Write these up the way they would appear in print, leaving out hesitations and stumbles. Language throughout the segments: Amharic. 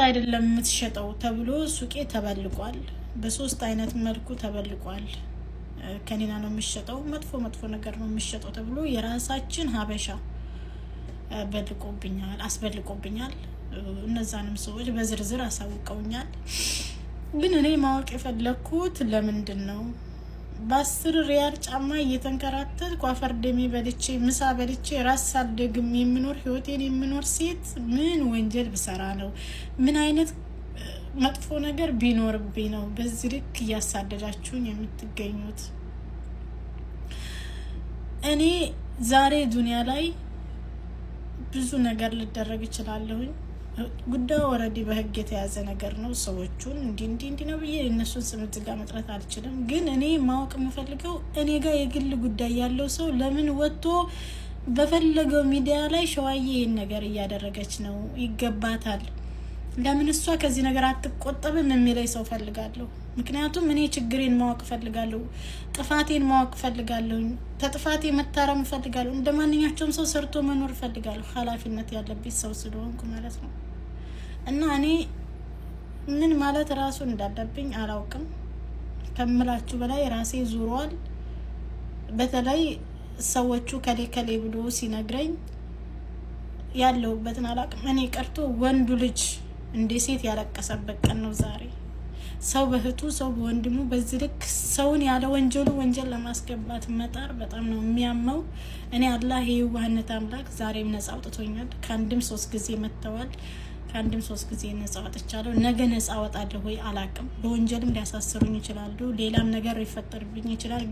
አይደለም የምትሸጠው ተብሎ ሱቄ ተበልቋል። በሶስት አይነት መልኩ ተበልቋል። ከኔና ነው የሚሸጠው፣ መጥፎ ነገር ነው የሚሸጠው ተብሎ የራሳችን ሀበሻ አስበልቆብኛል። እነዛንም ሰዎች በዝርዝር አሳውቀውኛል። ግን እኔ ማወቅ የፈለኩት ለምንድን ነው በ10 ሪያል ጫማ እየተንከራተትኩ አፈር ደሜ በልቼ ምሳ በልቼ ራስ ሳልደግም የምኖር ህይወቴን የምኖር ሴት ምን ወንጀል ብሰራ ነው? ምን አይነት መጥፎ ነገር ቢኖርብኝ ነው በዚህ ልክ እያሳደዳችሁኝ የምትገኙት? እኔ ዛሬ ዱንያ ላይ ብዙ ነገር ልደረግ ይችላለሁኝ። ጉዳዩ ኦልሬዲ በህግ የተያዘ ነገር ነው። ሰዎቹን እንዲ ነው ብዬ እነሱን ስም እዚህ ጋር መጥራት አልችልም። ግን እኔ ማወቅ የምፈልገው እኔ ጋር የግል ጉዳይ ያለው ሰው ለምን ወጥቶ በፈለገው ሚዲያ ላይ ሸዋዬ ይሄን ነገር እያደረገች ነው ይገባታል፣ ለምን እሷ ከዚህ ነገር አትቆጠብም የሚለኝ ሰው ፈልጋለሁ። ምክንያቱም እኔ ችግሬን ማወቅ ፈልጋለሁ፣ ጥፋቴን ማወቅ ፈልጋለሁ፣ ተጥፋቴ መታረም ፈልጋለሁ። እንደማንኛውም ሰው ሰርቶ መኖር ፈልጋለሁ፣ ኃላፊነት ያለብኝ ሰው ስለሆንኩ ማለት ነው። እና እኔ ምን ማለት ራሱ እንዳለብኝ አላውቅም። ከምላችሁ በላይ ራሴ ዙሯል። በተለይ ሰዎቹ ከሌ ብሎ ሲነግረኝ ያለውበትን አላውቅም። እኔ ቀርቶ ወንዱ ልጅ እንደ ሴት ያለቀሰበት ቀን ነው ዛሬ። ሰው በህቱ ሰው በወንድሙ በዚህ ልክ ሰውን ያለ ወንጀሉ ወንጀል ለማስገባት መጣር በጣም ነው የሚያመው። እኔ አላህ የዋህነት አምላክ ዛሬም ነፃ አውጥቶኛል። ከአንድም 3 ጊዜ መተዋል። ከአንድም 3 ጊዜ ነፃ ወጥቻለሁ። ነገ ነፃ ወጣለሁ ወይ አላውቅም። በወንጀልም ሊያሳስሩኝ ይችላሉ፣ ሌላም ነገር ሊፈጠርብኝ ይችላል።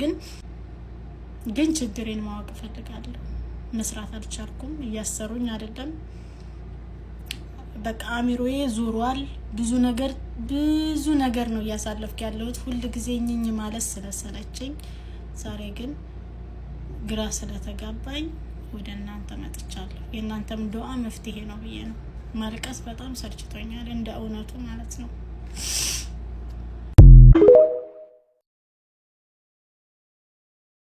ግን ችግሬን ማወቅ ፈልጋለሁ። መስራት አልቻልኩም። እያሰሩኝ አይደለም። በቃ አሚሮዬ ዙሯል። ብዙ ነገር ነው እያሳለፍኩ ያለሁት። ሁሉ ጊዜ ኝኝ ማለት ስለሰለቸኝ ዛሬ ግን ግራ ስለተጋባኝ ወደ እናንተ መጥቻለሁ። የእናንተም ዱዓ መፍትሄ ነው ብዬ ነው። ማልቀስ በጣም ሰልችቶኛል፣ እንደ እውነቱ ማለት ነው።